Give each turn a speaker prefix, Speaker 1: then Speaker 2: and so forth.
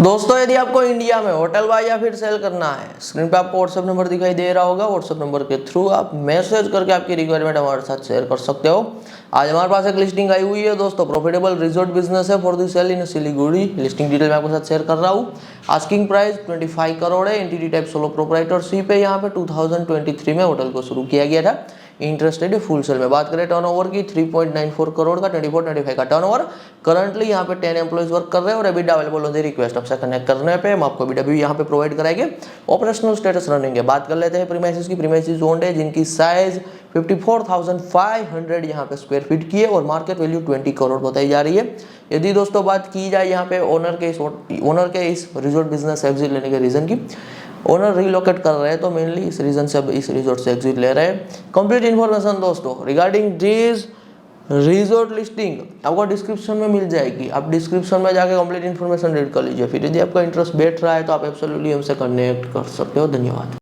Speaker 1: दोस्तों यदि आपको इंडिया में होटल बाय या फिर सेल करना है, स्क्रीन पे आपको व्हाट्सएप नंबर दिखाई दे रहा होगा। व्हाट्सएप नंबर के थ्रू आप मैसेज करके आपकी रिक्वायरमेंट हमारे साथ शेयर कर सकते हो। आज हमारे पास एक लिस्टिंग आई हुई है दोस्तों, प्रॉफिटेबल रिजॉर्ट बिजनेस है for the sale in Siliguri. Listing detail मैं आपके साथ शेयर कर रहा हूँ। आस्किंग प्राइस 25 करोड़ है। एंटिटी टाइप सोलो प्रोप्राइटरशिप है। यहाँ पे 2023 में होटल को शुरू किया गया था। इंटरेस्टेड है फुल सेल में। बात करें टर्नओवर की 3.94 करोड़ का 24-25 का टर्नओवर। करंटली यहाँ पे 10 एम्प्लॉइज वर्क कर रहे हैं और एबिटा अवेलेबल होती है रिक्वेस्ट आपसे कनेक्ट करने पे। हम आपको एबिटा भी यहाँ पे प्रोवाइड कराएंगे। ऑपरेशनल स्टेटस रनिंग है। बात कर लेते हैं प्रीमाइसेस की। प्रीमाइसेस ओन्ड है जिनकी साइज 54,500 यहाँ पे स्क्वायर फीट की है और मार्केट वैल्यू 20 करोड़ बताई जा रही है। यदि दोस्तों बात की जाए यहाँ पे ओनर के इस रिजॉर्ट बिजनेस एग्जिट लेने के रीजन की, ओनर रिलोकेट कर रहे हैं तो मेनली इस रीजन से अब इस रिजॉर्ट से एग्जिट ले रहे हैं। कंप्लीट इन्फॉर्मेशन दोस्तों रिगार्डिंग दिस रिजॉर्ट लिस्टिंग आपको डिस्क्रिप्शन में मिल जाएगी। आप डिस्क्रिप्शन में जाके कंप्लीट इन्फॉर्मेशन रीड कर लीजिए। फिर यदि आपका इंटरेस्ट बैठ रहा है तो आप एब्सोल्युटली हमसे कनेक्ट कर सकते हो। धन्यवाद।